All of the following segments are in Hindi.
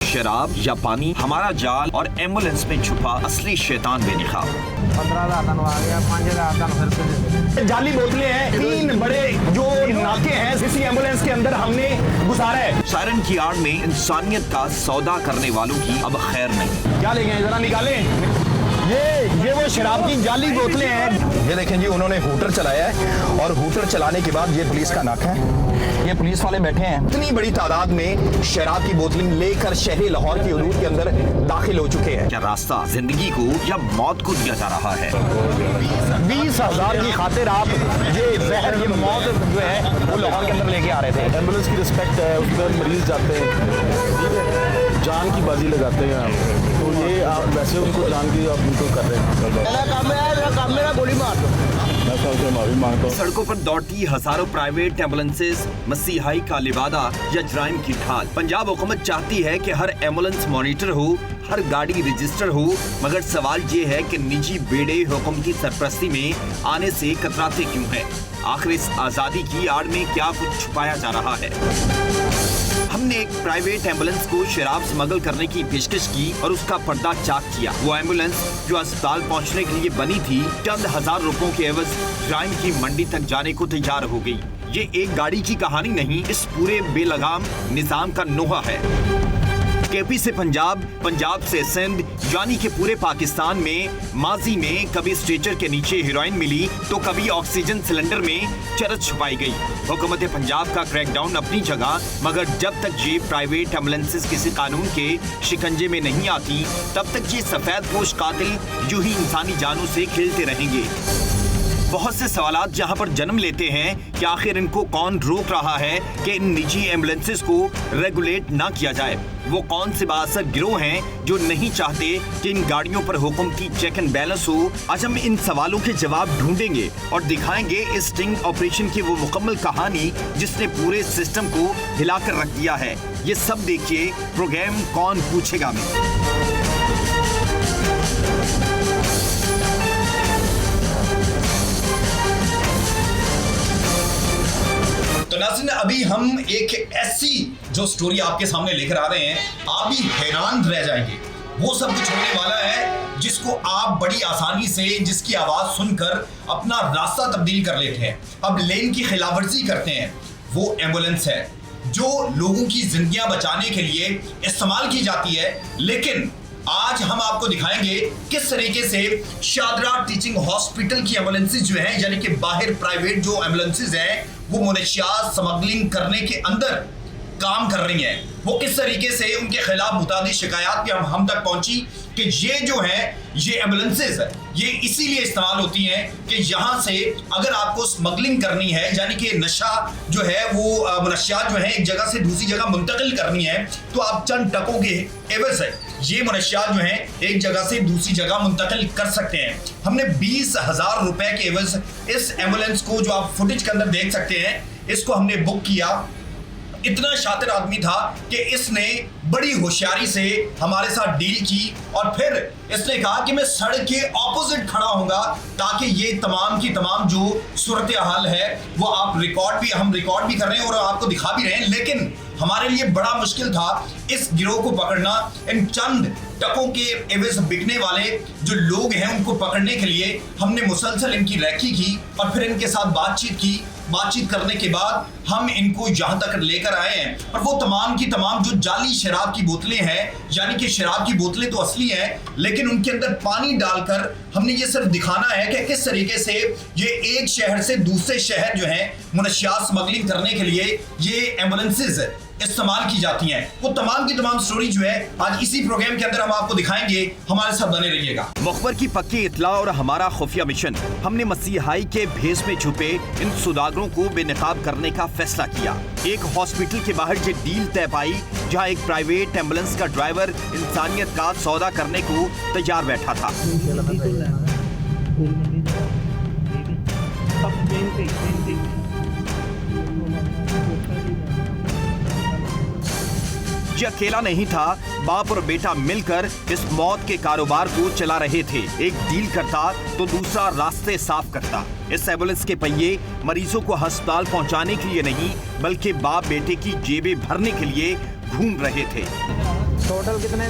शराब या पानी, हमारा जाल और एम्बुलेंस में छुपा असली शैतान बेनिकाब। 15,000 आ गया, 5,000 जाली बोतलें हैं, 3 बड़े जो नाके हैं इसी एम्बुलेंस के अंदर हमने गुजारा है। सायरन की आड़ में इंसानियत का सौदा करने वालों की अब खैर नहीं। क्या ले गए, जरा निकालें। ये वो शराब की जाली बोतलें हैं। ये देखें जी, उन्होंने हूटर चलाया है और हूटर चलाने के बाद ये पुलिस का नाका है, ये पुलिस वाले बैठे हैं। इतनी बड़ी तादाद में शराब की बोतलें लेकर शहरी लाहौर की हदूद के अंदर दाखिल हो चुके हैं। क्या रास्ता जिंदगी को या मौत को दिया जा रहा है? 20,000 की खातिर आप ये जहर, ये मौत जो है वो लाहौर के अंदर लेके आ रहे थे। एम्बुलेंस की रिस्पेक्ट है, उसमें मरीज जाते हैं, जान की बाजी लगाते हैं आप, तो ये आप वैसे उनको जान की आप उनको कर रहे हैं। मेरा गोली मार दो। मैं सबसे माफी मांगता हूँ। सड़कों पर दौड़ती हजारों प्राइवेट एम्बुलेंसेज मसीहाई का लिबादा या जराइम की ढाल। पंजाब हुकूमत चाहती है कि हर एम्बुलेंस मॉनिटर हो, हर गाड़ी रजिस्टर हो, मगर सवाल ये है कि निजी बेड़े हुकूमत की सरपरस्ती में आने से कतराते क्यों हैं? आखिर इस आजादी की आड़ में क्या कुछ छुपाया जा रहा है? हमने एक प्राइवेट एम्बुलेंस को शराब स्मगल करने की पेशकश की और उसका पर्दा चाक किया। वो एम्बुलेंस जो अस्पताल पहुंचने के लिए बनी थी, चंद हजार रुपयों के एवज जराइम की मंडी तक जाने को तैयार हो गई। ये एक गाड़ी की कहानी नहीं, इस पूरे बेलगाम निजाम का नोहा है। केपी से पंजाब, पंजाब से सिंध, यानी कि पूरे पाकिस्तान में माजी में कभी स्ट्रेचर के नीचे हेरोइन मिली तो कभी ऑक्सीजन सिलेंडर में चरस छुपाई गई। हुकूमत पंजाब का क्रैकडाउन अपनी जगह, मगर जब तक ये प्राइवेट एम्बुलेंसेज किसी कानून के शिकंजे में नहीं आती, तब तक ये सफेद पोश कातिल यूं ही इंसानी जानों से खेलते रहेंगे। बहुत से सवालात जहां पर जन्म लेते हैं कि आखिर इनको कौन रोक रहा है कि इन निजी एम्बुलेंसेज को रेगुलेट ना किया जाए। वो कौन से बासर गिरोह हैं जो नहीं चाहते कि इन गाड़ियों पर हुक्म की चेक एंड बैलेंस हो? आज हम इन सवालों के जवाब ढूंढेंगे और दिखाएंगे इस स्टिंग ऑपरेशन की वो मुकम्मल कहानी जिसने पूरे सिस्टम को हिलाकर रख दिया है। ये सब देखिए प्रोग्राम कौन पूछेगा में। तो नाज़रीन, अभी हम एक ऐसी जो स्टोरी आपके सामने लेकर आ रहे हैं, आप भी हैरान रह जाएंगे। वो सब कुछ होने वाला है जिसको आप बड़ी आसानी से, जिसकी आवाज सुनकर अपना रास्ता तब्दील कर लेते हैं, अब लेन की खिलाफवर्जी करते हैं। वो एम्बुलेंस है जो लोगों की जिंदगियां बचाने के लिए इस्तेमाल की जाती है। लेकिन आज हम आपको दिखाएंगे किस तरीके से शादरा टीचिंग हॉस्पिटल की एम्बुलेंसेज जो हैं, यानी कि बाहर प्राइवेट जो एम्बुलेंसेज हैं, वो मुनशियात स्मगलिंग करने के अंदर काम कर रही हैं। वो किस तरीके से उनके खिलाफ मुतादिद शिकायत भी हम तक पहुंची कि ये जो है ये एम्बुलेंसेज ये इसीलिए इस्तेमाल होती हैं कि यहाँ से अगर आपको स्मगलिंग करनी है, यानी कि नशा जो है वो मुनशियात जो है एक जगह से दूसरी जगह मुंतकिल करनी है, तो आप चंद टकों के एवज है ये मुनशियात जो है एक जगह से दूसरी जगह मुंतकिल कर सकते हैं। हमने 20,000 रुपए के एवज इस एम्बुलेंस को, जो आप फुटेज के अंदर देख सकते हैं, इसको हमने बुक किया। इतना शातिर आदमी था कि इसने बड़ी होशियारी से हमारे साथ डील की और फिर इसने कहा कि मैं सड़क के ऑपोजिट खड़ा होऊंगा ताकि ये तमाम की तमाम जो सूरत हाल है वो आप हम रिकॉर्ड भी कर रहे हैं और आपको दिखा भी रहे हैं। लेकिन हमारे लिए बड़ा मुश्किल था इस गिरोह को पकड़ना। इन चंद टकों के एवज बिकने वाले जो लोग हैं उनको पकड़ने के लिए हमने मुसलसल इनकी रैकी की और फिर इनके साथ बातचीत की। बातचीत करने के बाद हम इनको यहाँ तक लेकर आए हैं और वो तमाम की तमाम जो जाली शराब की बोतलें हैं, यानी कि शराब की बोतलें तो असली हैं लेकिन उनके अंदर पानी डालकर हमने ये सिर्फ दिखाना है कि किस तरीके से ये एक शहर से दूसरे शहर जो है मुनशियात स्मगलिंग करने के लिए ये एम्बुलेंसेज इस्तेमाल की जाती हैं। वो तमाम की तमाम स्टोरी जो है आज इसी प्रोग्राम के अंदर हम आपको दिखाएंगे। हमारे साथ बने रहिएगा। मुखबर की पक्की इत्ला और हमारा खुफिया मिशन, हमने मसीहाई के भेस में छुपे इन सुदागरों को बेनकाब करने का फैसला किया। एक हॉस्पिटल के बाहर ये डील तय पाई जहां एक प्राइवेट एम्बुलेंस का ड्राइवर इंसानियत का सौदा करने को तैयार बैठा था। ये अकेला नहीं था, बाप और बेटा मिलकर इस मौत के कारोबार को चला रहे थे। एक डील करता तो दूसरा रास्ते साफ करता। इस एम्बुलेंस के पहिए मरीजों को अस्पताल पहुंचाने के लिए नहीं बल्कि बाप बेटे की जेबें भरने के लिए घूम रहे थे। टोटल कितने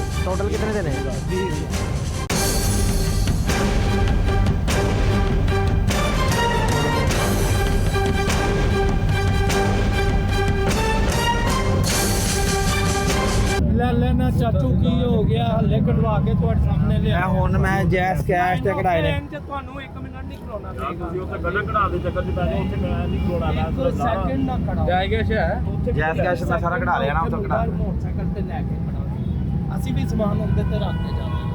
देने हैं? ਲੈ ਲੈਣਾ ਚਾਚੂ ਕੀ ਹੋ ਗਿਆ ਹੱਲੇ ਕਢਵਾ ਕੇ ਤੁਹਾਡੇ ਸਾਹਮਣੇ ਲਿਆ ਹੁਣ ਮੈਂ ਜੈਸ ਕੈਸ਼ ਤੇ ਕਢਾਏ ਨੇ। ਬੈਂਕ 'ਚ ਤੁਹਾਨੂੰ 1 ਮਿੰਟ ਨਹੀਂ ਖਲੋਣਾ ਤੁਸੀਂ ਉੱਥੇ ਗੱਲਾਂ ਕਢਾ ਦੇ ਚੱਕਰ 'ਚ ਪੈ ਜਾਓ ਉੱਥੇ ਮੈਂ ਨਹੀਂ ਖਲੋਣਾ 1 ਸੈਕਿੰਡ ਨਾ ਖੜਾ ਜਾਏਗਾ ਸ਼ਾਇਦ ਜੈਸ ਕੈਸ਼ ਮੈਂ ਸਾਰਾ ਕਢਾ ਲਿਆ ਨਾ ਉੱਥੋਂ ਕਢਾ ਮੋਟਰਸਾਈਕਲ ਤੇ ਲੈ ਕੇ ਖੜਾ ਅਸੀਂ ਵੀ ਸਮਾਨ ਉਹਦੇ ਤੇ ਰੱਖ ਕੇ ਜਾਵਾਂਗੇ।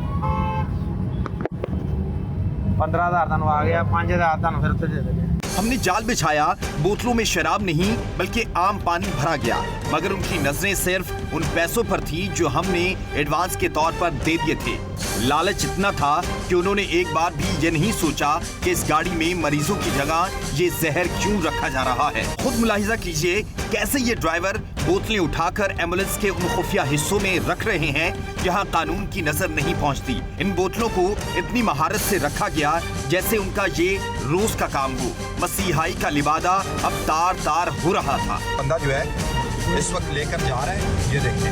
15,000 ਤੁਹਾਨੂੰ ਆ ਗਿਆ 5,000 ਤੁਹਾਨੂੰ ਫਿਰ ਉੱਥੇ ਦੇ ਦੇਗੇ। हमने जाल बिछाया, बोतलों में शराब नहीं बल्कि आम पानी भरा गया, मगर उनकी नजरें सिर्फ उन पैसों पर थी जो हमने एडवांस के तौर पर दे दिए थे। लालच इतना था कि उन्होंने एक बार भी ये नहीं सोचा कि इस गाड़ी में मरीजों की जगह ये जहर क्यों रखा जा रहा है। खुद मुलाहिजा कीजिए कैसे ये ड्राइवर बोतलें उठाकर एम्बुलेंस के उन खुफिया हिस्सों में रख रहे हैं जहां कानून की नजर नहीं पहुंचती। इन बोतलों को इतनी महारत से रखा गया जैसे उनका ये रोज का काम हो। मसीहाई का लिबादा अब तार तार हो रहा था। बंदा जो है इस वक्त लेकर जा रहा है, ये देखिए।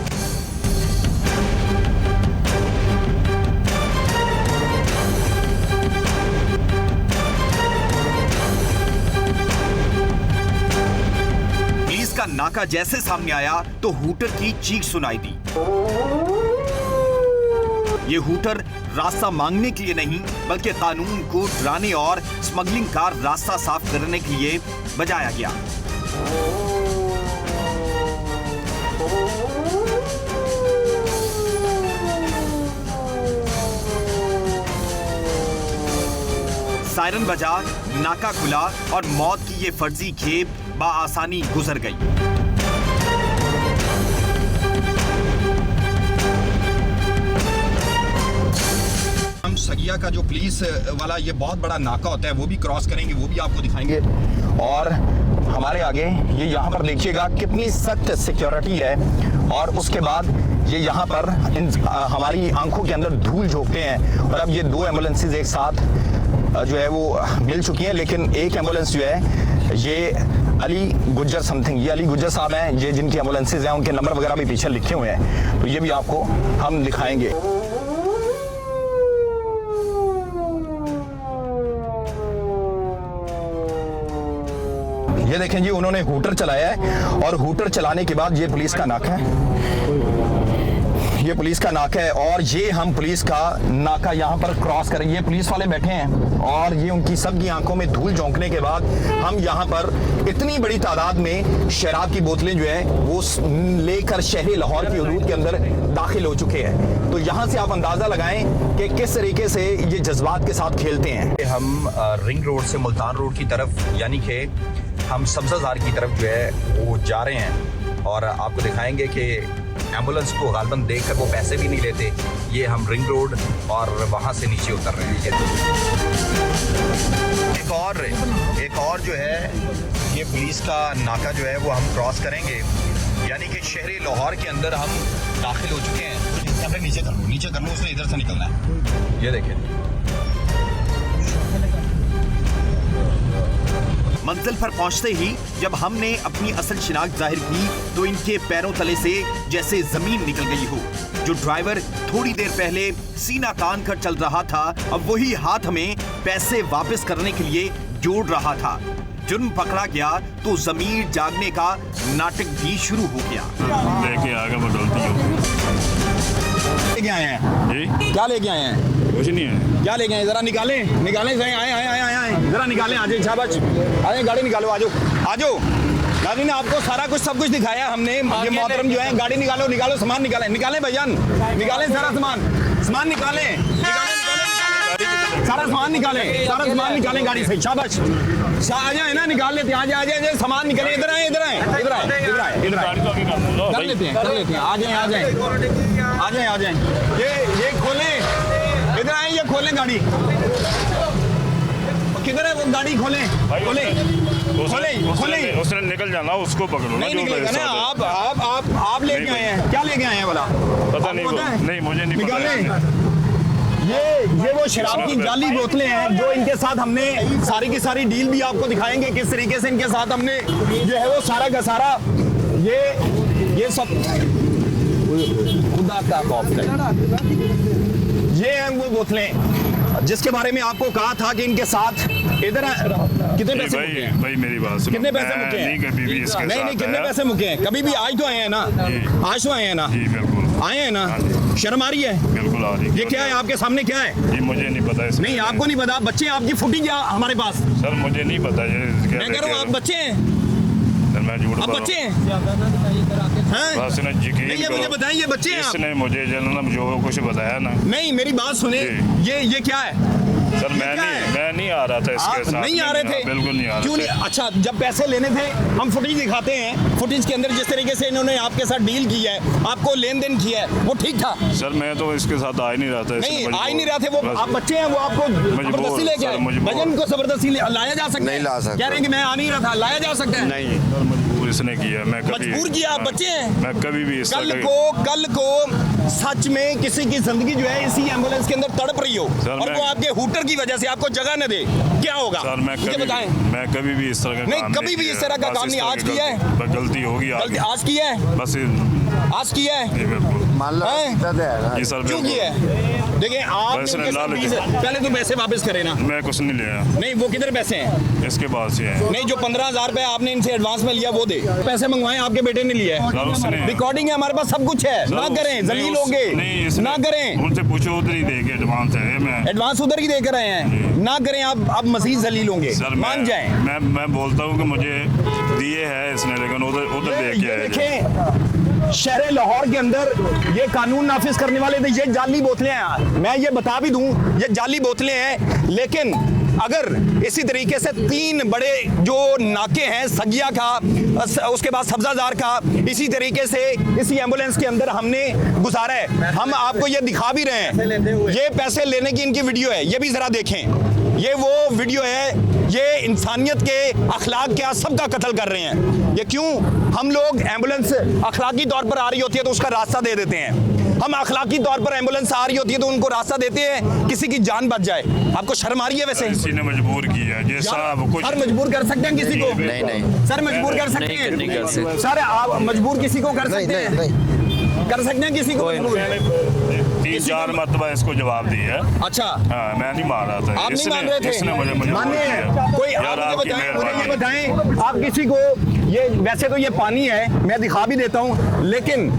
पुलिस का नाका जैसे सामने आया तो हूटर की चीख सुनाई दी। ये हूटर रास्ता मांगने के लिए नहीं बल्कि कानून को डराने और स्मगलिंग का रास्ता साफ करने के लिए बजाया गया। सायरन बजा, नाका खुला और मौत की ये फर्जी खेप बआसानी गुजर गई। हम सगिया का जो पुलिस वाला ये बहुत बड़ा नाका होता है वो भी क्रॉस करेंगे, वो भी आपको दिखाएंगे। और हमारे आगे ये यहाँ पर देखिएगा कितनी सख्त सिक्योरिटी है। और उसके बाद ये यहाँ पर हमारी आंखों के अंदर धूल झोंकते हैं। और अब ये 2 एम्बुलेंसेज एक साथ जो है वो मिल चुकी हैं, लेकिन एक एम्बुलेंस जो है ये अली गुज्जर समथिंग, ये अली गुज्जर साहब हैं, ये जिनकी एम्बुलेंसेज हैं उनके नंबर वगैरह भी पीछे लिखे हुए हैं, तो ये भी आपको हम दिखाएंगे। ये देखें जी, उन्होंने हूटर चलाया है और हूटर चलाने के बाद ये पुलिस का नाका है, ये पुलिस का नाका है। और ये हम पुलिस का नाका यहाँ पर क्रॉस करें, ये पुलिस वाले बैठे हैं और ये उनकी सबकी आंखों में धूल झोंकने के बाद हम यहाँ पर इतनी बड़ी तादाद में शराब की बोतलें जो है वो लेकर शहरी लाहौर की हदूद के अंदर दाखिल हो चुके हैं। तो यहाँ से आप अंदाज़ा लगाएं कि किस तरीके से ये जज्बात के साथ खेलते हैं। हम रिंग रोड से मुल्तान रोड की तरफ, यानी कि हम सब्ज़ाजार की तरफ जो है वो जा रहे हैं और आपको दिखाएंगे कि एम्बुलेंस को गालबन देखकर वो पैसे भी नहीं लेते। ये हम रिंग रोड और वहाँ से नीचे उतर रहे हैं। एक और जो है ये पुलिस का नाका जो है वो हम क्रॉस करेंगे, यानी कि शहरी लाहौर के अंदर हम दाखिल हो चुके हैं। नीचे कर लो, उसने इधर से निकलना है। ये देखिए, मंजिल पर पहुंचते ही जब हमने अपनी असल शिनाख्त जाहिर की तो इनके पैरों तले से जैसे जमीन निकल गई हो। जो ड्राइवर थोड़ी देर पहले सीना तान कर चल रहा था, अब वही हाथ हमें पैसे वापस करने के लिए जोड़ रहा था। जुर्म पकड़ा गया तो जमीर जागने का नाटक भी शुरू हो गया। लेके आ गया बदौलती लेके आए हैं, क्या लेके आए हैं? कुछ नहीं है। क्या लेके आए? जरा निकालें सही। आए जरा निकालें, आ जाए शाबाश, आ जाए, गाड़ी निकालो, आ जाओ। नाज़रीन ने आपको सारा कुछ सब कुछ दिखाया हमने। ये मोहतरम जो है, गाड़ी निकालो, सामान निकालें भाईजान, निकालें सारा सामान निकालें, सारा सामान निकालें गाड़ी से। शाबाश, आ जाए ना, निकाल लेते हैं, आ जाए सामान निकालें। इधर आए कर लेते हैं, आ जाए। ये खोलें, इधर आए, ये खोलें गाड़ी। किधर है वो गाड़ी? खोलें। उसने निकल जाना, उसको पकड़ो। नहीं निकलेगा ना। आप लेके आए हैं, क्या लेके आए हैं बोला? पता नहीं, मुझे नहीं निकालें। ये वो शराब की जाली बोतलें हैं जो इनके साथ हमने सारी की सारी डील भी आपको दिखाएंगे किस तरीके से इनके साथ हमने जो है वो सारा का सारा ये सब खुदा का खौफ करें। ये हैं वो बोतलें जिसके बारे में आपको कहा था कि इनके साथ इधर कितने पैसे भाई मुके हैं? भाई मेरी बात सुनो। कितने पैसे मैं मुके हैं? नहीं कभी भी इसके नहीं साथ नहीं, कितने आया। पैसे मुके हैं? कभी भी आज तो आए हैं ना, जी। आज तो आए हैं ना, जी बिल्कुल आए हैं ना, हाँ जी। शर्म आ रही है? बिल्कुल आ रही ये क्या है आपके सामने, क्या है? जी मुझे नहीं पता इसके नहीं आपको नहीं पता, बच्चे हैं आपकी, फुटेज हमारे पास। सर मुझे नहीं पता ये मैं कह रहा हूँ आप बच्चे हैं, सर मैं झूठ आप बोल बच्चे रहा हूँ। हैं, हैं? बस ना यकीन नहीं ये मुझे करो। बताएं, ये बच्चे हैं आप? इसने मुझे जन्म जो कुछ बताया ना नहीं मेरी बात सुने, जी। ये क्या है? सर क्या है? मैं नहीं आ रहा था इसके आप साथ। नहीं आ रहे थे? बिल्कुल नहीं आ क्यों रहे नहीं? थे। अच्छा जब पैसे लेने थे हम फुटेज दिखाते हैं, फुटेज के अंदर जिस तरीके से इन्होंने आपके साथ डील किया है, आपको लेन देन किया है, वो ठीक था? सर मैं तो इसके साथ आ ही नहीं रहा था। नहीं इसने आ ही नहीं रहे थे वो, बस- आप बच्चे हैं, वो आपको जबरदस्ती लेके आए, सर, मजबूर। भजन को जबरदस्ती लाया जा सकता है? नहीं ला सकते। कह रहे हैं कि मैं आ नहीं रहा था, लाया जा सकता है? नहीं सर मजबूर इसने किया। मैं कभी मजबूर किया, आप बच्चे हैं? मैं कभी भी इस कल तरह को सच में किसी की जिंदगी जो है इसी एम्बुलेंस के अंदर तड़प रही हो सर, और मैं- वो आपके हूटर की वजह से आपको जगह न दे, क्या होगा? सर मुझे बताएं। मैं कभी भी इस तरह का नहीं, काम कभी भी किया। इस तरह का बस काम इस नहीं, तरह आज की किया है? बस गलती होगी गलती आगे। आज किया है? बस आज किया है? जी बिल्कुल मान लो हैं? इतना तो है ना। जी सर क्यों बिल्कुल। किया है? देखिए आप बस उनके साथ लालच। 20 पहले तो पैसे वापस करें ना। मैं कुछ नहीं लिया। नहीं वो किधर पैसे हैं? इसके पास ही है। नहीं जो 15,000 रुपए आपने इनसे एडवांस में लिया वो दे, पैसे मंगवाए आपके बेटे ने लिए है, सर उसने रिकॉर्डिंग है हमारे पास, सब कुछ है, सर, ना करें, नहीं, जलील उस- होंगे, नहीं, इसने- ना करें, उनसे पूछो उधर ही देके एडवांस है मैं। एडवांस उधर ही दे कर आए हैं, ना करें, आप मजीद जलील होंगे, सर मान जाएं। मैं बोलता हूँ कि मुझे दिए है इसने, लेकिन उधर दे के ये आए। देखें शहर लाहौर के अंदर ये कानून नाफिज करने वाले थे, ये जाली बोतलें हैं, मैं ये बता भी दूं ये जाली बोतलें हैं, लेकिन अगर इसी तरीके से 3 बड़े जो नाके हैं, सगिया का, उसके बाद सब्जाजार का, इसी तरीके से इसी एम्बुलेंस के अंदर हमने गुजारा है। हम आपको ये दिखा भी रहे हैं, ये पैसे लेने की इनकी वीडियो है, ये भी जरा देखें, ये वो वीडियो है, ये इंसानियत के अखलाक के सबका कत्ल कर रहे हैं। ये क्यों? हम लोग एम्बुलेंस अखलाकी तौर पर आ रही होती है तो उसका रास्ता दे देते हैं, हम अखलाकी तौर पर एम्बुलेंस आ रही होती है तो उनको रास्ता देते हैं, किसी की जान बच जाए। आपको शर्म आ रही है वैसे? इसी ने मजबूर किया ये सब कुछ। सर मजबूर कर सकते हैं किसी को? नहीं नहीं सर मजबूर कर सकते हैं? सर आप मजबूर किसी को कर सकते हैं? कर सकते हैं किसी को मजबूर? 3-4 मरतबा इसको जवाब दिया है। अच्छा हाँ मैं नहीं मान रहा था। आप नहीं मान रहे थे? इसने मुझे मजबूर मानिए किया। कोई यार, आप आपकी मुझे बताएं, मुझे ये मेहरबानी। बताएं, आप किसी को, ये वैसे तो ये पानी है, मैं दिखा भी देता हूँ, लेकिन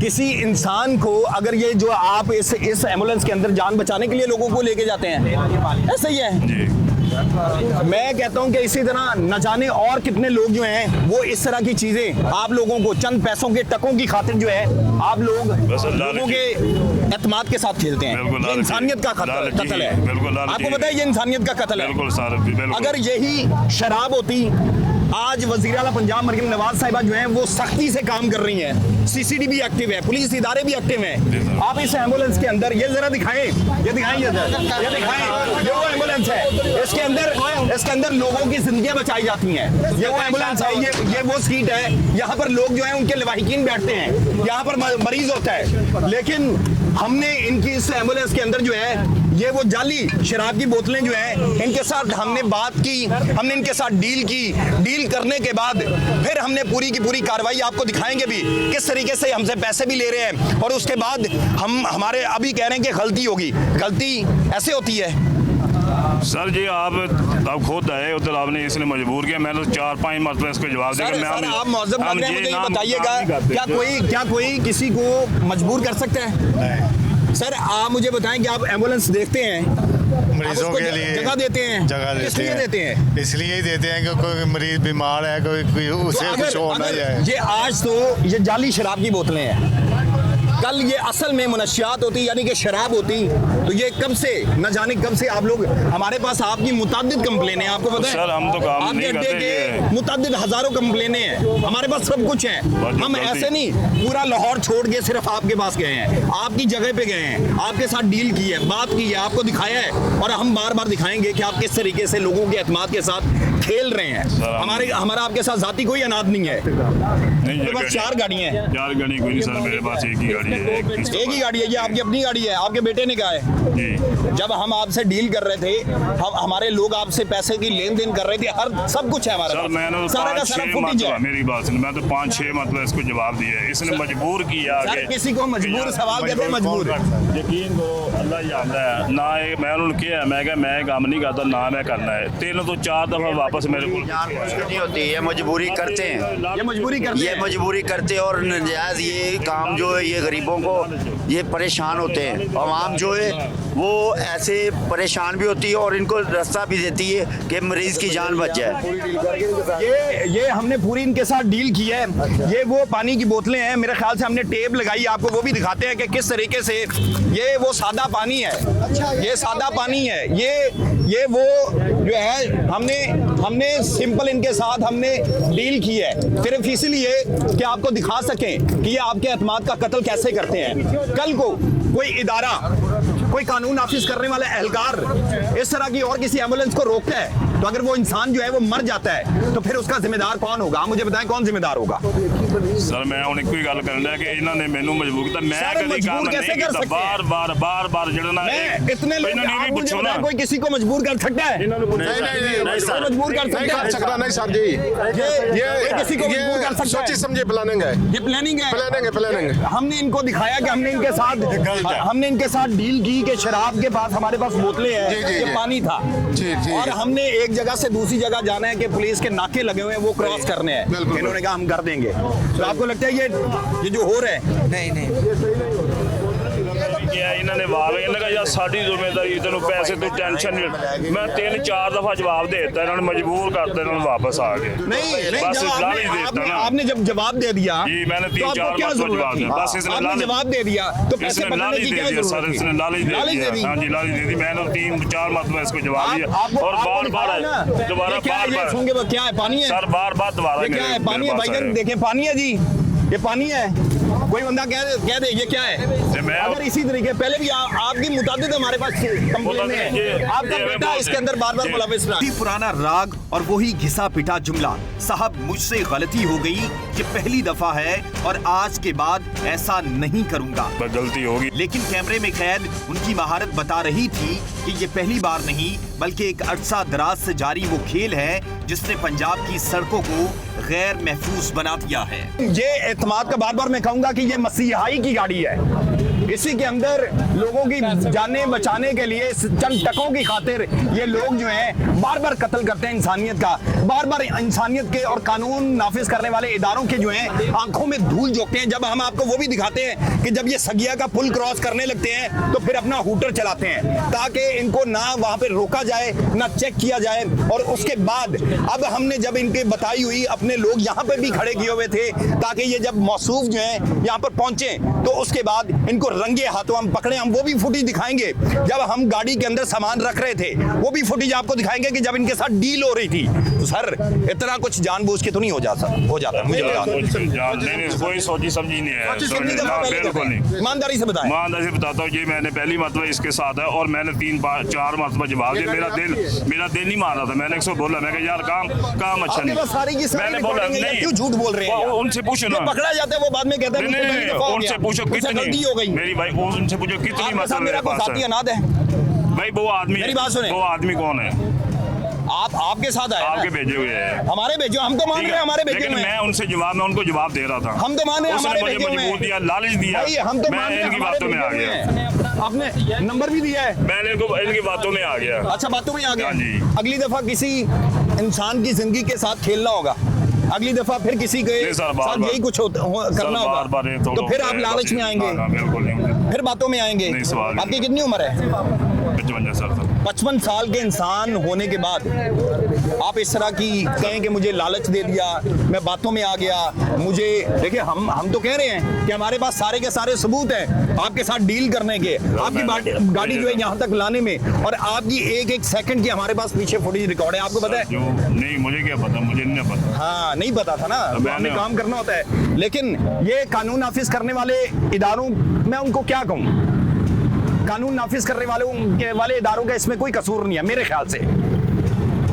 किसी इंसान को अगर ये जो आप इस एम्बुलेंस के अंदर जान बचाने के लिए लोगों को लेके जाते हैं, ऐसा ही है। जी मैं कहता हूं कि इसी तरह न जाने और कितने लोग जो हैं वो इस तरह की चीजें आप लोगों को चंद पैसों के टकों की खातिर जो है आप लोग बस लोगों के एतमाद के साथ खेलते हैं। बिल्कुल ये लालची- इंसानियत का कत्ल लालची- है। बिल्कुल लालची- आपको पता है ये इंसानियत का कत्ल है। बिल्कुल सर बिल्कुल। अगर यही शराब होती, आज वज़ीर आला पंजाब मरियम नवाज साहिबा जो हैं वो सख्ती से काम कर रही हैं, सीसीडी भी एक्टिव है, पुलिस इदारे भी एक्टिव हैं। आप इस एम्बुलेंस के अंदर ये जरा दिखाएं, ये दिखाएं, ये दिखाएं, ये वो एम्बुलेंस है, इसके अंदर लोगों की जिंदगियां बचाई जाती हैं। ये वो एम्बुलेंस है, ये वो सीट है, यहाँ पर लोग जो है उनके लवाहिकीन बैठते हैं, यहाँ पर मरीज होता है, लेकिन हमने इनकी इस एम्बुलेंस के अंदर जो है ये वो जाली शराब की बोतलें जो हैं इनके साथ हमने बात की, हमने इनके साथ डील की, डील करने के बाद फिर हमने पूरी की पूरी कार्रवाई आपको दिखाएंगे भी किस तरीके से हमसे पैसे भी ले रहे हैं, और उसके बाद हम हमारे अभी कह रहे हैं कि गलती होगी, गलती ऐसे होती है। सर जी आप खुद आए उधर, आपने इसलिए मजबूर किया, मैंने 4-5 मरतबा इसको जवाब दिया। सर आप मौजूद लग रहे हैं, मुझे ये बताइएगा क्या कोई किसी को मजबूर कर सकता है? सर आप मुझे बताएं कि आप एम्बुलेंस देखते हैं, मरीजों के लिए जगह देते हैं, जगह किस देते लिए हैं, देते हैं? इसलिए ही देते हैं कि कोई मरीज बीमार है, कोई उसे तो कुछ हो ना जाए। ये आज तो ये जाली शराब की बोतलें हैं, कल ये असल में मुनशियात होती यानी कि शराब होती तो ये कब से न जाने कब से आप लोग, हमारे पास आपकी मुतअद्दिद कंप्लेनें हैं, आपको पता है सर, हम तो काम आपके नहीं अड्डे करते के ये। मुतअद्दिद हज़ारों कंप्लेनें हैं, हमारे पास सब कुछ है। हम गलती। ऐसे नहीं पूरा लाहौर छोड़ के सिर्फ आपके पास गए हैं, आपकी जगह पे गए हैं, आपके साथ डील की है, बात की है, आपको दिखाया है, और हम बार बार दिखाएंगे कि आप किस तरीके से लोगों के एतमाद के साथ खेल रहे हैं। हमारा आपके साथ जाती कोई अनाद नहीं है। नहीं, मेरे पास 4 गाड़ियाँ हैं। 4 गाड़ी कोई नहीं सर, मेरे पास एक ही गाड़ी है। एक ही गाड़ी है, ये आपकी अपनी गाड़ी है? आपके बेटे ने कहा है जी। जब हम आपसे डील कर रहे थे, हम हमारे लोग आपसे पैसे की लेन देन कर रहे थे, हर सब कुछ है हमारे सर पास, मैंने सारा का सारा फुटेज है। मेरी बात सुन, मैं तो 5-6 मतलब इसको जवाब दिया है, इसने मजबूर किया सर आगे। किसी को मजबूर सवाल कहते हैं, मजबूर। यकीन करो अल्लाह ही जानता है ना, मैं उन्होंने किया, मैं क्या मैं काम नहीं करता ना मैं करना है। 3 तो 4 दफा वापस मेरे को नहीं होती, ये मजबूरी करते हैं, ये मजबूरी करते ये हैं। मजबूरी करते हैं और नजायज ये काम जो है ये गरीबों को ये परेशान होते हैं। आवाम जो है वो ऐसे परेशान भी होती है और इनको रास्ता भी देती है कि मरीज की जान बच जाए। ये हमने पूरी इनके साथ डील की है। ये वो पानी की बोतलें हैं, मेरे ख्याल से हमने टेप लगाई, आपको वो भी दिखाते हैं कि किस तरीके से ये वो सादा पानी है, ये सादा पानी है, ये वो जो है हमने सिंपल इनके साथ हमने डील की है सिर्फ इसलिए कि आपको दिखा सकें कि ये आपके एतमाद का कत्ल कैसे करते हैं। कल को कोई इदारा, कोई कानून नाफिज करने वाला एहलकार इस तरह की और किसी एम्बुलेंस को रोकता है, तो अगर वो इंसान जो है वो मर जाता है तो फिर उसका जिम्मेदार कौन होगा? आप मुझे बताएं कौन जिम्मेदार होगा? सर मैं उन्हें कोई गल करना कि इन्होंने मैनू मजबूर किया, मैं सर, कभी काम मजबूर कैसे नहीं कर किया। सकते हैं? बार जड़ना मैं इतने लोग आप मुझे बताएं, कोई किसी को मजबूर कर सकता है? नहीं मजबूर कर सकता है? सकता नहीं सर जी, ये किसी को मजबूर कर सकता है? सोची समझे प्लानिंग है, ये प्लानिंग है। प्लानिंग। हमने इनको दिखाया कि हमने इनके साथ डील की कि शराब के पास हमारे पास बोतलें हैं, जी, ये पानी था, और हमने एक जगह से दूसरी जगह जाना है कि पुलिस के नाके लगे हुए हैं वो क्रॉस करने हैं। इन्होंने कहा हम कर देंगे। तो आपको लगता है ये जो हो रहा है? नहीं किया इन्होंने वाव इन्होंने यार साड़ी जिम्मेदारी तेन पैसे तो टेंशन नहीं। मैं 3-4 दफा जवाब देता, इन्होंने मजबूर करते, इन्होंने वापस आ गए। नहीं बस लालच देता ना। आपने जब जवाब दे दिया जी, मैंने तो आपको 3-4 क्या बार जरूरत जवाब थी? दिया, बस इसने आपने जवाब दे दिया तो पैसे इसने बदलने लालच की दे क्या दिया सर, जरूरत इसने थी? लालच दे दिया। हाँ जी लालच दे दी, मैंने 3-4 मतलब इसको जवाब दिया और बार दोबारा क्या है? पानी है सर, बार दोबारा क्या है? पानी है भाईजान, देखें पानी है जी, ये पानी है। कोई बंदा कह दे ये क्या है? अगर इसी तरीके पहले भी आपकी मुताबिक हमारे पास कंप्लेन है, आपका बेटा इसके अंदर बार मुलविस रहा। पुराना राग और वही घिसा पिटा जुमला, साहब मुझसे गलती हो गई, ये पहली दफा है और आज के बाद ऐसा नहीं करूंगा। गलती होगी, लेकिन कैमरे में कैद उनकी महारत बता रही थी कि ये पहली बार नहीं बल्कि एक अरसा दराज से जारी वो खेल है जिसने पंजाब की सड़कों को गैर महफूज बना दिया है। ये एतमाद का बार मैं कहूंगा कि ये मसीहाई की गाड़ी है, इसी के अंदर लोगों की जानें बचाने के लिए चंद टकों की खातिर ये लोग जो हैं बार कत्ल करते हैं इंसानियत का, बार इंसानियत के और कानून नाफिज करने वाले इदारों के जो हैं आंखों में धूल झोंकते हैं। जब हम आपको वो भी दिखाते हैं कि जब ये सगिया का पुल क्रॉस करने लगते हैं तो फिर अपना हूटर चलाते हैं ताकि इनको ना वहां पे रोका जाए ना चेक किया जाए। और उसके बाद अब हमने जब इनके बताई हुई अपने लोग यहाँ पे भी खड़े किए हुए थे ताकि ये जब मौसूफ जो है यहाँ पर पहुंचे तो उसके बाद इनको रंगे हाथों हम पकड़े। हम वो भी फुटेज दिखाएंगे जब हम गाड़ी के अंदर सामान रख रहे थे, वो भी फुटेज आपको दिखाएंगे कि जब इनके साथ डील हो रही थी। तो सर इतना कुछ जानबूझ के तो नहीं हो जाता मुझे कोई सोची समझी नहीं है, बिल्कुल नहीं। ईमानदारी से बताएं। ईमानदारी से बताता हूँ, ये मैंने पहली मतलब इसके साथ है और मैंने 3-4 मतलब जवाब दिया। मेरा दिल नहीं मान रहा था, मैंने इसको बोला मैं यार काम अच्छा नहीं। मैंने बोला नहीं, क्यों झूठ बोल रहे हैं? उनसे पूछो ना, पकड़ा जाता है वो बाद में कहते हैं उनसे पूछो कितनी गलती हो गई मेरी भाई, उनसे पूछो कितनी मेरा मतलब कोई साथी अनाथ है भाई। वो आदमी, मेरी बात सुने, वो आदमी कौन है? आपके साथ आए, आपके भेजे हुए हैं, हमारे भेजो, हम तो मान रहे हैं हमारे भेजे हुए हैं। मैं उनको जवाब दे रहा था, हम तो मान रहे हैं हमारे भेजे हुए हैं। मजबूर दिया, लालच दिया, हम तो मान रहे हैं इनकी बातों में आ गया। आपने नंबर भी दिया है, मैंने इनकी बातों में आ गया। अच्छा बातों में आ गया। हाँ जी। अगली दफा किसी इंसान की जिंदगी के साथ खेलना होगा, अगली दफा फिर किसी के साथ यही कुछ करना होगा तो फिर आप लालच में आएंगे, फिर बातों में आएंगे। आपकी कितनी उम्र है? 55 साल। 55 साल के इंसान होने के बाद आप इस तरह की कहें कि मुझे लालच दे दिया, मैं बातों में आ गया, मुझे देखिए हम तो कह रहे हैं कि हमारे पास सारे के सारे सबूत हैं आपके साथ डील करने के, आपकी गाड़ी जो है यहाँ तक लाने में, और आपकी एक सेकंड की हमारे पास पीछे फुटेज रिकॉर्ड है। आपको पता है? नहीं, मुझे क्या पता, मुझे नहीं पता। हाँ नहीं पता था ना, तो हमें काम करना होता है। लेकिन ये कानून नाफिज करने वाले इदारों, मैं उनको क्या कहूँ, कानून नाफिज करने वाले इदारों का इसमें कोई कसूर नहीं है मेरे ख्याल से।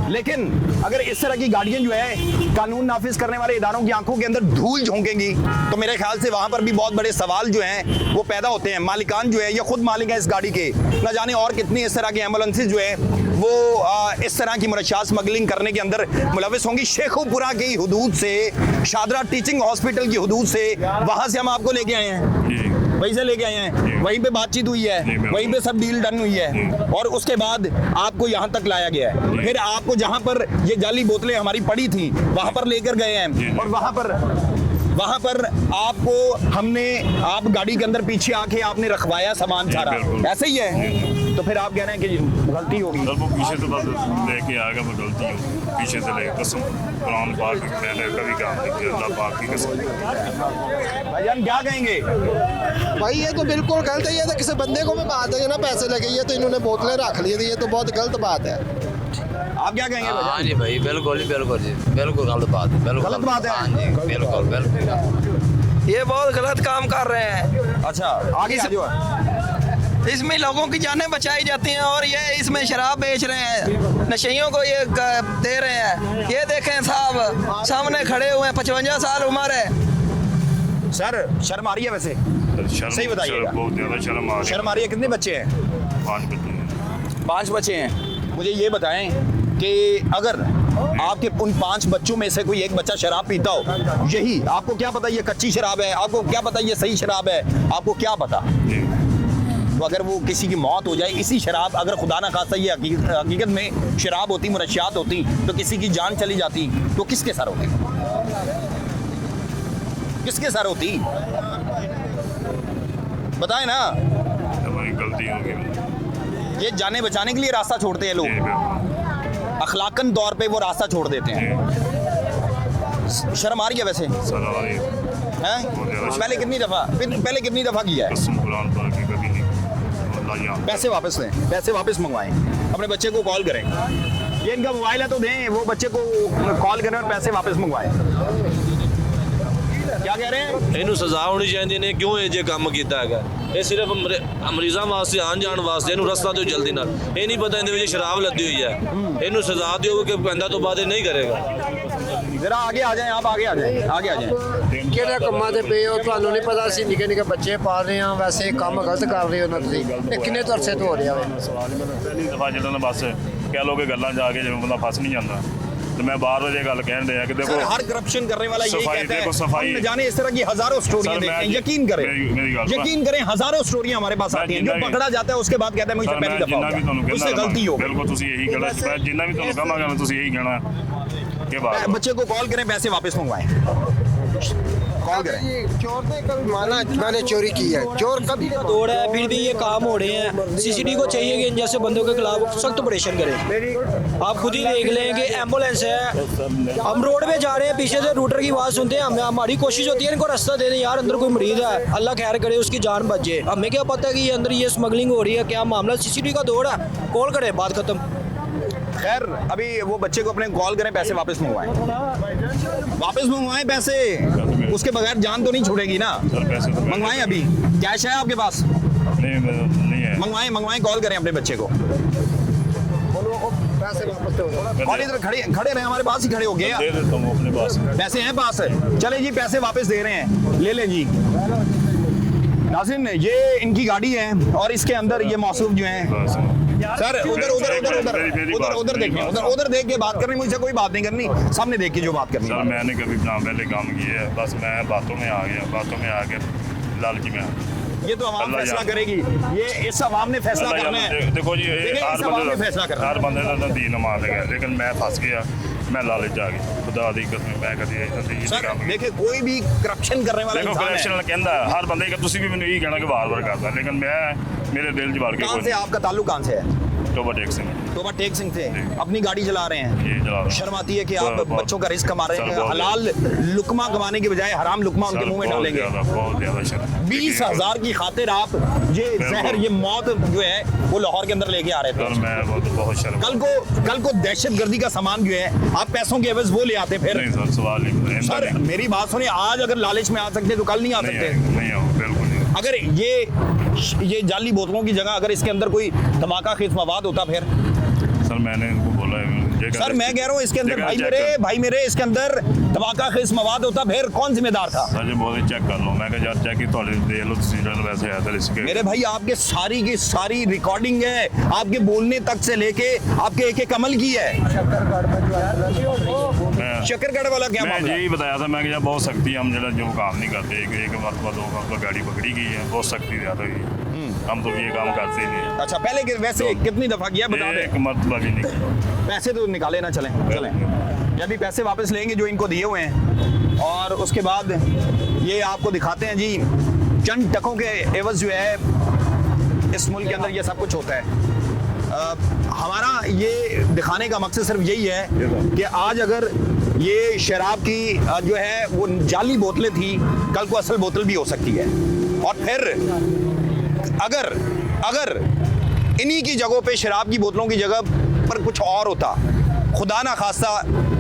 लेकिन अगर इस तरह की गाड़ियां जो है कानून नाफिज करने वाले इदारों की आंखों के अंदर धूल झोंकेंगी तो मेरे ख्याल से वहां पर भी बहुत बड़े सवाल जो हैं वो पैदा होते हैं। मालिकान जो है या खुद मालिक है इस गाड़ी के, न जाने और कितनी इस तरह की एम्बुलेंसेज जो है वो इस तरह की मनशियात स्मगलिंग करने के अंदर मुलविस होंगी। शेखुपुरा की हदूद से, शादरा टीचिंग हॉस्पिटल की हदूद से, वहां से हम आपको लेके आए हैं, वहीं से लेके आए हैं, वहीं पे बातचीत हुई है, वहीं पे सब डील डन हुई है और उसके बाद आपको यहाँ तक लाया गया है। फिर आपको जहाँ पर ये जाली बोतलें हमारी पड़ी थी वहाँ पर लेकर गए हैं और वहाँ पर आपको हमने, आप गाड़ी के अंदर पीछे आके आपने रखवाया सामान सारा, ऐसे ही है। तो फिर आप कह रहे हैं कि गलती होगी। वो पीछे तो बस लेके आएगा, मैं गलती हो पीछे से लेकर कसम कुरान पाक मैंने कभी काम नहीं किया, अल्लाह पाक की कसम। भाईजान क्या कहेंगे? भाई ये तो बिल्कुल गलत है। ये तो किसी बंदे को भी बात है ना, पैसे लगे, ये तो इन्होंने बोतलें रख ली थी, ये तो बहुत गलत बात है। आप क्या कहेंगे? हाँ जी भाई, बिल्कुल जी, बिल्कुल गलत बात है, बिल्कुल गलत बात है। हाँ जी, बिल्कुल ये बहुत गलत काम कर रहे हैं। अच्छा, आगे आ जाओ। इसमें लोगों की जानें बचाई जाती हैं और ये इसमें शराब बेच रहे हैं, नशइयों को ये दे रहे हैं। ये देखें साहब सामने खड़े हुए हैं, 55 साल उम्र है। सर शर्म आ रही है वैसे? सही बताइएगा। बहुत ज्यादा शर्म आ रही है। शर्म आ रही है। कितने बच्चे हैं? 5 बच्चे हैं। 5 बच्चे हैं। मुझे ये बताएं कि अगर आपके उन 5 बच्चों में से कोई एक बच्चा शराब पीता हो, यही आपको क्या पता ये कच्ची शराब है, आपको क्या पता ये सही शराब है, आपको क्या पता? तो अगर वो किसी की मौत हो जाए इसी शराब, अगर खुदा ना खास्ता ये हकीकत में शराब होती, मुनशियात होती, तो किसी की जान चली जाती तो किसके सर होती? किसके सर होती? बताए ना। हमारी गलती होगी। ये जाने बचाने के लिए रास्ता छोड़ते हैं लोग, अखलाकन तौर पे वो रास्ता छोड़ देते हैं। शर्म आ रही है वैसे? हैं? पहले कितनी दफा किया है? पैसे वापस लें, पैसे वापस मंगवाएं, अपने बच्चे को कॉल करें, ये इनका मोबाइल है तो दें, वो बच्चे को कॉल करें और पैसे वापस मंगवाएं। क्या कह रहे हैं? ਇਹਨੂੰ ਸਜ਼ਾ ਹੋਣੀ ਚਾਹੀਦੀ ਨੇ, ਕਿਉਂ ਇਹ ਜੇ ਕੰਮ ਕੀਤਾ ਹੈਗਾ? ਇਹ ਸਿਰਫ ਮਰੀਜ਼ਾਂ ਵਾਸਤੇ, ਆਉਣ ਜਾਣ ਵਾਸਤੇ, ਇਹਨੂੰ ਰਸਤਾ ਦਿਓ ਜਲਦੀ ਨਾਲ। ਇਹ ਨਹੀਂ ਪਤਾ ਇਹਦੇ ਵਿੱਚ ਸ਼ਰਾਬ ਲੱਦੀ ਹੋਈ ਹੈ, ਇਹਨੂੰ ਸਜ਼ਾ ਦਿਓ ਕਿ ਪੈਂਦਾ ਤੋਂ ਬਾਅਦ ਇਹ ਨਹੀਂ ਕਰੇਗਾ। जरा आगे आ जाएं, आप आगे आ जाएं, आगे आ जाएं। ਕਿਹੜੇ ਕੰਮਾਂ ਤੇ ਪਏ ਹੋ? ਤੁਹਾਨੂੰ ਨਹੀਂ ਪਤਾ ਸੀ ਨਿੱਕੇ ਨਿੱਕੇ ਬੱਚੇ ਪਾਲ ਰਹੇ ਆ, ਵੈਸੇ ਕੰਮ ਗਲਤ ਕਰ ਰਹੇ ਹੋ ਨਾ ਤੁਸੀਂ। ਇਹ ਕਿੰਨੇ ਤੋਂ ਅਰਸੇ ਤੋਂ ਹੋ ਰਿਹਾ ਵੇ? ਪਹਿਲੀ ਦਫਾ ਜਦੋਂ ਨਾ ਬਸ ਕਹਿ ਲੋ ਕਿ ਗੱਲਾਂ ਜਾ ਕੇ ਜਿਵੇਂ ਬੰਦਾ ਫਸ ਨਹੀਂ ਜਾਂਦਾ, तो मैं बार बार ये गल कह रहा कि देखो हर करप्शन करने वाला यही कहता है, सफाई हम जाने इस तरह की हजारों स्टोरियां देखते हैं। यकीन करें हजारों स्टोरियां हमारे पास आती हैं, जो पकड़ा जाता है उसके बाद कहता है मुझे पहली दफा उससे गलती हो बिल्कुल तुसी यही कहना, मैं जिन्ना भी तुहानू कहांगा तुसी यही कहना कि बात बच्चे को कॉल करें, पैसे वापस मंगवाएं, कॉल करें। चोर ने कभी माना मैंने चोरी की है, चोर कभी दौड़ है, फिर भी ये काम हो रहे हैं। सीसीटीवी को चाहिए कि इन जैसे बंदों के खिलाफ सख्त ऑपरेशन करें। आप खुद ही देख लें कि एम्बुलेंस है, हम रोड पे जा रहे हैं, पीछे से रूटर की आवाज़ सुनते हैं, हमें हमारी कोशिश होती है इनको रास्ता दे दें, यार अंदर कोई मरीज है, अल्लाह खैर करे उसकी जान बच जाए। हमें क्या पता कि ये अंदर ये स्मगलिंग हो रही है, क्या मामला? सीसीटीवी का दौड़ है, कॉल करें, बात खत्म। खैर अभी वो बच्चे को अपने कॉल करें, पैसे वापस मंगवाएं पैसे, उसके बगैर जान तो नहीं छूटेगी ना। मंगवाएं, अभी कैश है आपके पास? नहीं है। मंगवाएं, कॉल करें अपने बच्चे को। पैसे वापस दो। कॉल इधर खड़े रहे, हमारे पास ही खड़े हो गए। दे देता हूं अपने पास, पैसे हैं पास? चले जी, पैसे वापस दे रहे हैं, ले लें जी। नाज़रीन, ये इनकी गाड़ी है और इसके अंदर ये मौसूफ जो हैं सर, उधर देखें, उधर देख के बात करनी, मुझसे कोई बात नहीं करनी, सामने देख के जो बात करनी। सर मैंने कभी पहले काम किया है, बस मैं बातों में आ गया, बातों में आके लालची में आ गया। ये तो अवाम फैसला करेगी, ये इस अवाम ने फैसला करना है। देखो जी, हर बंदे का दीन मान लगा, लेकिन मैं फंस गया, मैं लालच आ गई, खुदा दी कसम मैं कभी सर देखिए, कोई भी करप्शन करने वाला देखो करप्शन कहता है हर बंदे का, तुसी भी मैंने यही कहना कि बार करता, लेकिन मैं मेरे दिल च भर के। कहाँ से आपका ताल्लुक, कहाँ से है? टोबा टेक सिंह। टोबा टेक सिंह से अपनी गाड़ी चला रहे हैं, शर्म आती है कि आप बच्चों का रिस्क कमा रहे हैं, हलाल लुकमा कमाने की बजाय हराम लुकमा उनके मुंह में डालेंगे। बहुत ज्यादा शर्म। 20,000 की खातिर आप ये जहर, ये मौत जो है वो लाहौर के अंदर लेके आ रहे थे। मैं बहुत शर्म। कल को दहशतगर्दी का सामान जो है आप पैसों के एवज वो ले आते फिर। नहीं सर, सवाल नहीं। सर मेरी बात सुनिए, आज अगर लालच में आ सकते तो कल नहीं आ सकते। नहीं बिल्कुल नहीं। अगर ये जाली बोतलों की जगह अगर इसके अंदर कोई धमाका खेज मवाद होता फिर? सर मैंने इनको बोला है सर मैं कह रहा हूँ इसके अंदर भाई मेरे इसके अंदर धमाका खेज मवाद होता, फिर कौन जिम्मेदार था? सर जी बोले चेक कर लो, मैं कहा यार चेक ही थोड़ी देख लो तस्वीरें, वैसे है सर इसके। मेरे भाई आपके सारी की सारी रिकॉर्डिंग है, आपके बोलने तक से लेके आपके एक एक अमल की है। शक्करगढ़ वाला क्या मैं मामला? यही बताया था, मैं कि बहुत सख्ती हम जो काम नहीं करते, एक मतलब दो मतलब गाड़ी पकड़ी गई है, बहुत सख्ती ज्यादा हुई है, हम तो ये काम करते ही नहीं। अच्छा पहले वैसे कितनी दफा किया बता दें? एक मरतबा भी नहीं। पैसे तो निकाले ना, चलें अभी पैसे वापस लेंगे जो इनको दिए हुए हैं, और उसके बाद ये आपको दिखाते हैं जी चंद टकों के एवज जो है इस मुल्क के अंदर ये सब कुछ होता है। हमारा ये दिखाने का मकसद सिर्फ यही है कि आज अगर ये शराब की जो है वो जाली बोतलें थी, कल को असल बोतल भी हो सकती है। और फिर अगर इन्हीं की जगहों पे शराब की बोतलों की जगह पर कुछ और होता, खुदा ना खास्ता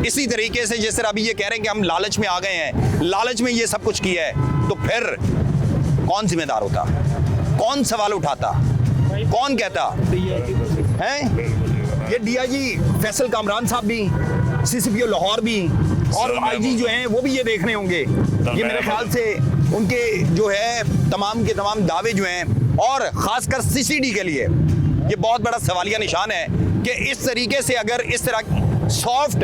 इसी तरीके से जिस तरह अभी ये कह रहे हैं कि हम लालच में आ गए हैं, लालच में ये सब कुछ किया है, तो फिर कौन जिम्मेदार होता, कौन सवाल उठाता, कौन कहता है? ये डीआईजी फैसल कामरान साहब भी, सीसीपीओ लाहौर भी, और आईजी जो हैं वो भी ये देख रहे होंगे। ये मेरे ख्याल से उनके जो है तमाम के तमाम दावे जो हैं, और खासकर सीसीडी के लिए ये बहुत बड़ा सवालिया निशान है कि इस तरीके से अगर इस तरह सॉफ्ट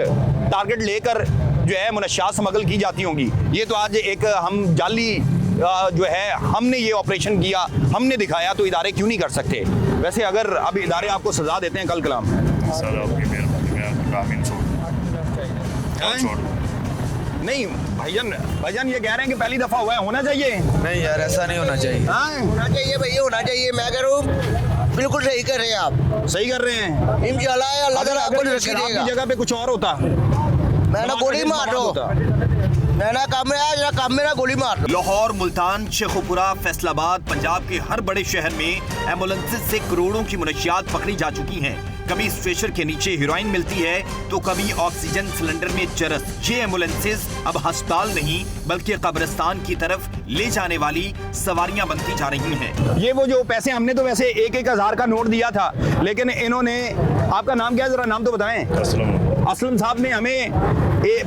टारगेट लेकर जो है मुनश्शात स्मगल की जाती होंगी, ये तो आज एक हम जाली जो है हमने ये ऑपरेशन किया, हमने दिखाया, तो इदारे क्यों नहीं कर सकते? वैसे अगर अब इदारे आपको सजा देते हैं कल कलाम सर आपकी मेहरबानी, नहीं भाईजान ये कह रहे हैं कि पहली दफा हुआ है, होना चाहिए। नहीं यार ऐसा नहीं होना चाहिए। होना चाहिए भैया, होना चाहिए। मैं कह रहा हूँ बिल्कुल सही कर रहे हैं आप, सही कर रहे हैं इंशाल्लाह। अल्लाह ताला आपको तरक्की शराब देगा। की जगह पे कुछ और होता, मैं ना गोली मार दो, मैं ना काम मेरा गोली मार दो। लाहौर, मुल्तान, शेखुपुरा, फैसलाबाद, पंजाब के हर बड़े शहर में एम्बुलेंसेज से करोड़ों की मुनशियात पकड़ी जा चुकी हैं। कभी स्ट्रेचर के नीचे हीरोइन मिलती है तो कभी ऑक्सीजन सिलेंडर में चरस। ये एम्बुलेंसेज अब अस्पताल नहीं बल्कि कब्रिस्तान की तरफ ले जाने वाली सवारियां बनती जा रही हैं। ये वो जो पैसे हमने तो वैसे 1,000 का नोट दिया था, लेकिन इन्होंने, आपका नाम क्या है, जरा नाम तो बताएं। असलम साहब ने हमें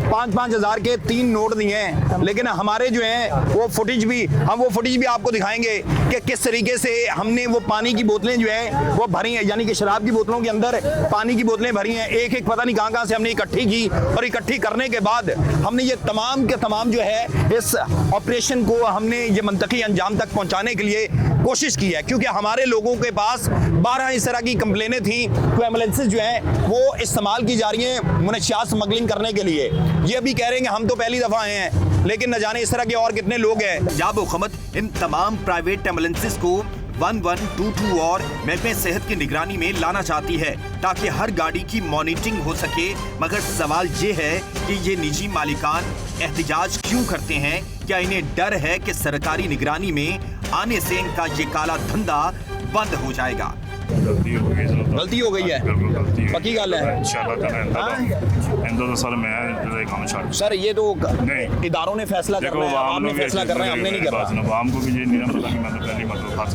5,000 के 3 नोट दिए हैं, लेकिन हमारे जो हैं वो फुटेज भी आपको दिखाएंगे कि किस तरीके से हमने वो पानी की बोतलें जो है वो भरी हैं, यानी कि शराब की बोतलों के अंदर पानी की बोतलें भरी हैं, एक पता नहीं कहां से हमने इकट्ठी की, और इकट्ठी करने के बाद हमने ये तमाम के तमाम जो है इस ऑपरेशन को हमने ये मंतकी अंजाम तक पहुंचाने के लिए कोशिश की है, क्योंकि हमारे लोगों के पास 12 इस तरह की कंप्लेनें थी तो एम्बुलेंसेज जो हैं वो इस्तेमाल की जा रही हैं मुनशियात स्मगलिंग करने के लिए। ये भी कह रहे हैं कि हम तो पहली दफा आए हैं, लेकिन न जाने इस तरह के और कितने लोग हैं। पंजाब हुकूमत इन तमाम प्राइवेट एम्बुलेंसेज को 1122 और महकमे सेहत की निगरानी में लाना चाहती है ताकि हर गाड़ी की मॉनिटरिंग हो सके। मगर सवाल ये है कि ये निजी मालिकान एहतिजाज क्यों करते हैं? क्या इन्हें डर है कि सरकारी निगरानी में आने से इनका ये काला धंधा बंद हो जाएगा? गलती हो गई है, बिल्कुल गलती है, पक्की गल है। इंदा तो सर मैं काम छाड़ सर ये तो नहीं, इदारों ने फैसला कर रहे हैं, आवाम ने फैसला कर रहे हैं, हमने नहीं कर रहा। आवाम को भी ये नहीं पता कि मैं तो पहली मतलब फंस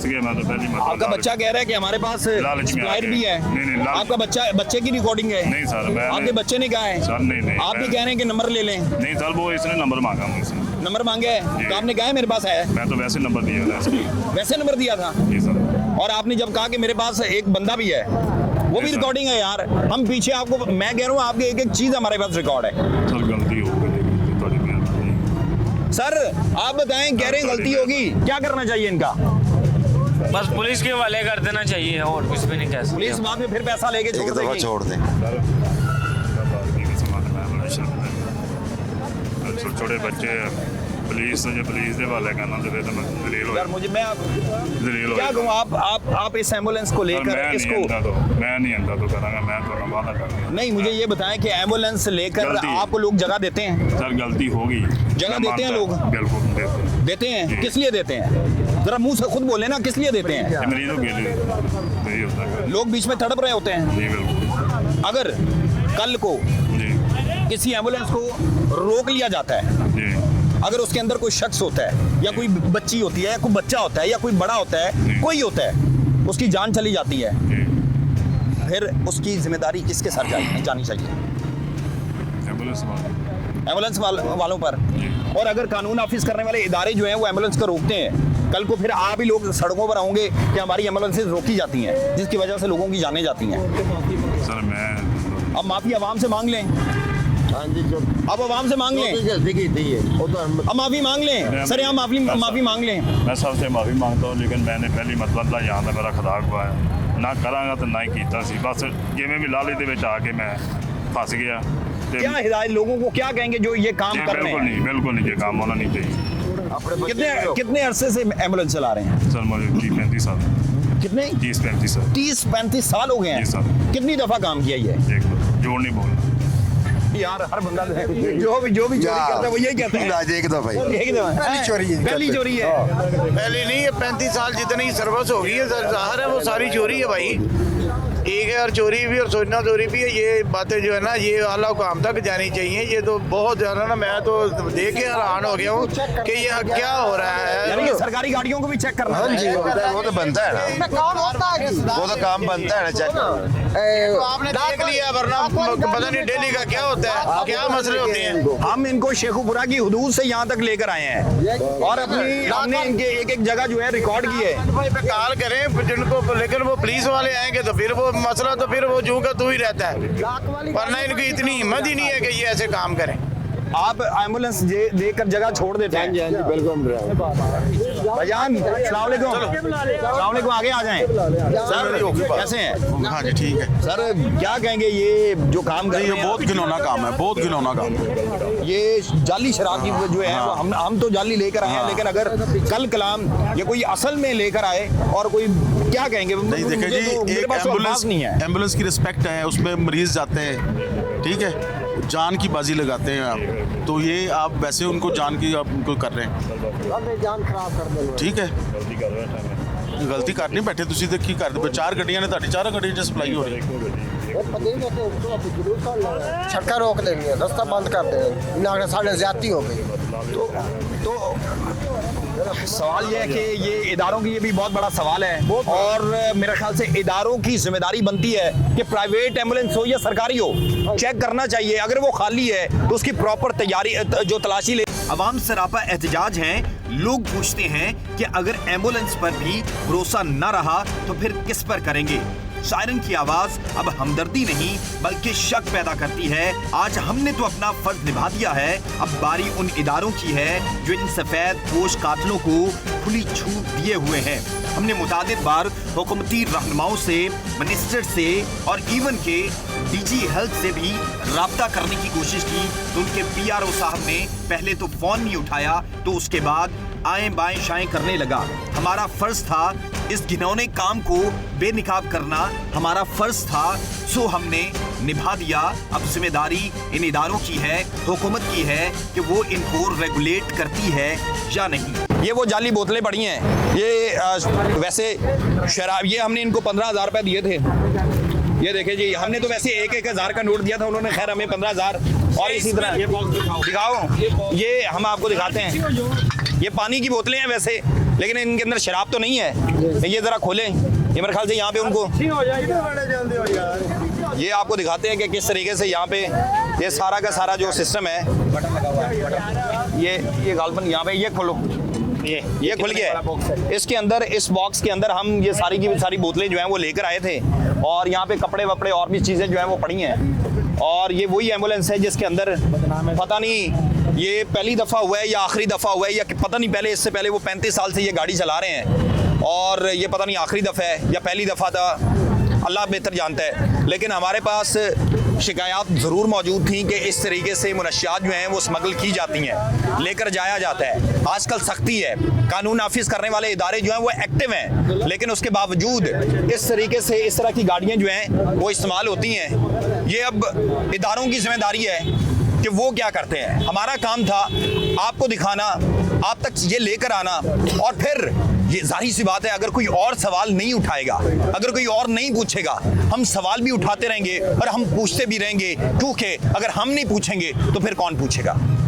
गया, मैं तो पहली मतलब। आपका बच्चा कह रहा है कि हमारे पास सप्लायर भी है। नहीं, आपका बच्चे की रिकॉर्डिंग है? नहीं सर, आपके बच्चे ने कहा है? सर नहीं, आप भी कह रहे हैं कि नंबर ले लें? नहीं सर, वो इसने नंबर मांगा मुझसे। नंबर मांगे है तो आपने कहा है मेरे पास है? मैं तो वैसे नंबर दिया था। वैसे नंबर दिया था? जी सर। और आपने जब कहा कि मेरे पास एक बंदा भी है, वो भी रिकॉर्डिंग है यार, हम पीछे आपको, मैं कह रहा हूँ आपके एक चीज हमारे पास रिकॉर्ड है। सर गलती हो गई सर, आप बताएं, कह रहे हैं गलती होगी, क्या करना चाहिए इनका? बस पुलिस के हवाले कर देना चाहिए और कुछ भी नहीं कह सकते। पुलिस बाद में फिर पैसा लेके छोड़ देगी। छोटे बच्चे पुलिस के हवाले करना तो फिर मैं दलील हो यार, मुझे मैं दलील क्या कहूँ, आप इस एम्बुलेंस को लेकर इसको, मैं नहीं अंदा तो करांगा, मैं तो वादा कर। नहीं, मुझे ये बताएं कि एम्बुलेंस लेकर आपको लोग जगह देते हैं? सर गलती होगी, जगह देते हैं लोग? बिल्कुल देते हैं। किस लिए देते हैं? जरा मुंह से खुद बोले ना, किस लिए देते हैं? मरीजों के लिए। लोग बीच में तड़प रहे होते हैं। जी बिल्कुल। अगर कल को किसी एम्बुलेंस को रोक लिया जाता है, अगर उसके अंदर कोई शख्स होता है या कोई बच्ची होती है या कोई बच्चा होता है या कोई बड़ा होता है, कोई होता है, उसकी जान चली जाती है, फिर उसकी जिम्मेदारी किसके सर जानी चाहिए? एम्बुलेंस वालों पर। और अगर कानून नाफिज करने वाले इदारे जो हैं वो एम्बुलेंस को रोकते हैं, कल को फिर आप ही लोग सड़कों पर आओगे कि हमारी एम्बुलेंसेज रोकी जाती हैं, जिसकी वजह से लोगों की जानें जाती हैं। सर मैं अब माफ़ी आवाम से मांग लें। अब आवाम से मांग लें, अब माफ़ी मांग लें सर, यहाँ माफ़ी मांग लें। मैं सबसे माफ़ी मांगता हूँ, लेकिन मैंने पहली मतलब यहाँ तक मेरा खदा हुआ है ना करांगा तो ना ही कीता सी, बस जिमें भी लाले दे विच आके मैं फंस गया। क्या हिदायत लोगों को क्या कहेंगे जो ये काम कर रहे हैं? बिल्कुल नहीं, ये काम होना नहीं चाहिए। कितने अरसे से एम्बुलेंस चला रहे हैं? सर मुझे 30-35 साल। कितने? 30-35 साल। 30-35 साल हो गए हैं। जी सर। कितनी दफा काम किया ये? एक दो, जोड़ नहीं बोलना यार, हर बंदा जो भी चोरी करता है वो यही कहता है एक दफा पहली चोरी है। पहली नहीं है, 35 साल जितनी सर्विस हो गई है सर, जाहिर है वो सारी चोरी है भाई। एक है और चोरी भी और सोचना चोरी भी है। ये बातें जो है ना ये आला हुकाम तक जानी चाहिए। ये तो बहुत ज़्यादा ना, मैं तो देख के हैरान हो गया हूँ कि ये क्या हो रहा है। यानी कि सरकारी गाड़ियों को भी चेक करना है। जी वो तो बनता है ना, वो तो काम बनता है ना चेक। आपने देख लिया, वरना पता नहीं दिल्ली का क्या होता है, क्या मसले होते हैं। हम इनको शेखुपुरा की हुदूद से यहाँ तक लेकर आए हैं और हमने इनके एक जगह जो है रिकॉर्ड की है। पे कॉल करें जिनको, लेकिन वो पुलिस वाले आएंगे तो फिर वो मसला तो फिर वो जू का तू ही रहता है, वरना इनकी इतनी हिम्मत ही नहीं है कि ये ऐसे काम करें। आप एम्बुलेंस देकर जगह छोड़ देते हैं। हाँ जी बिल्कुल। भाईजान अस्सलाम वालेकुम, आगे आ जाएं। सर कैसे हैं? हाँ जी ठीक है सर, क्या कहेंगे ये जो काम कर रहे हैं? ये बहुत घिनौना काम है, बहुत घिनौना काम है। ये जाली शराब की जो है वो हम तो जाली लेकर आए हैं, लेकिन अगर कल कलाम ये कोई असल में लेकर आए और कोई, क्या कहेंगे? नहीं देखें जी, एक एम्बुलेंस नहीं है, एम्बुलेंस की रिस्पेक्ट है, उसमें मरीज जाते हैं, ठीक है, जान की बाजी लगाते हैं आप, तो ये आप वैसे उनको जान की आप उनको कर रहे हैं, जान खराब कर दे। ठीक है, गलती कर नहीं बैठे तुसी, की कर दे 4 ਗੱਡੀਆਂ ਨੇ ਤੁਹਾਡੀ 4 ਗੱਡੀਆਂ 'ਚ सप्लाई हो रही सड़क रोक देनी है, रास्ता बंद कर देना, साढ़े ज्यादती हो गई। तो सवाल ये है कि ये इदारों की ये भी बहुत बड़ा सवाल है और मेरे ख्याल से इदारों की जिम्मेदारी बनती है कि प्राइवेट एम्बुलेंस हो या सरकारी हो, चेक करना चाहिए। अगर वो खाली है तो उसकी प्रॉपर तैयारी जो तलाशी ले। अवाम सरापा एहतजाज हैं। लोग पूछते हैं कि अगर एम्बुलेंस पर भी भरोसा न रहा तो फिर किस पर करेंगे? सायरन की आवाज अब हमदर्दी नहीं बल्कि शक पैदा करती है। आज हमने तो अपना फर्ज निभा दिया है, अब बारी उन इदारों की है जो इन सफेद पोश कातलों को खुली छूट दिए हुए हैं। हमने मुतादिद बार हुकूमती रहनुमाओं से, मिनिस्टर से और इवन के डीजी हेल्थ से भी राब्ता करने की कोशिश की तो उनके PRO साहब ने पहले तो फोन नहीं उठाया, तो उसके बाद आए बाएं शाएं करने लगा। हमारा फर्ज था इस घिनौने काम को बेनिकाब करना, हमारा फर्ज था, सो हमने निभा दिया। अब जिम्मेदारी इन इदारों की है, हुकूमत की है कि वो इनको रेगुलेट करती है या नहीं। ये वो जाली बोतलें पड़ी हैं, ये वैसे शराब, ये हमने इनको 15,000 रुपए दिए थे। ये देखे जी, हमने तो वैसे 1,000 का नोट दिया था, उन्होंने खैर हमें 15,000 और इसी तरह दिखाओ, ये हम आपको दिखाते हैं। ये पानी की बोतलें हैं वैसे, लेकिन इनके अंदर शराब तो नहीं है। ये जरा खोलें, ये मेरे ख्याल से यहाँ पे उनको, ये आपको दिखाते हैं कि किस तरीके से यहाँ पे ये सारा का सारा जो सिस्टम है, ये गालपन यहाँ पे, ये खोलो, ये खुल गया। इसके अंदर, इस बॉक्स के अंदर हम ये सारी की सारी बोतलें जो हैं वो लेकर आए थे और यहाँ पे कपड़े वपड़े और भी चीज़ें जो हैं वो पड़ी हैं। और ये वही एम्बुलेंस है जिसके अंदर पता नहीं ये पहली दफ़ा हुआ है या आखिरी दफ़ा हुआ है या पता नहीं, पहले इससे पहले वो 35 साल से ये गाड़ी चला रहे हैं और ये पता नहीं आखिरी दफ़ा है या पहली दफ़ा था, अल्लाह बेहतर जानता है। लेकिन हमारे पास शिकायत ज़रूर मौजूद थी कि इस तरीके से मुनशियात जो हैं वो स्मगल की जाती हैं, लेकर जाया जाता है। आजकल सख्ती है, कानून नाफिज करने वाले इदारे जो हैं वो एक्टिव हैं, लेकिन उसके बावजूद इस तरीके से इस तरह की गाड़ियाँ जो हैं वो इस्तेमाल होती हैं। ये अब इदारों की जिम्मेदारी है कि वो क्या करते हैं। हमारा काम था आपको दिखाना, आप तक ये लेकर आना, और फिर ये जाहिर सी बात है अगर कोई और सवाल नहीं उठाएगा, अगर कोई और नहीं पूछेगा, हम सवाल भी उठाते रहेंगे और हम पूछते भी रहेंगे, क्योंकि अगर हम नहीं पूछेंगे तो फिर कौन पूछेगा।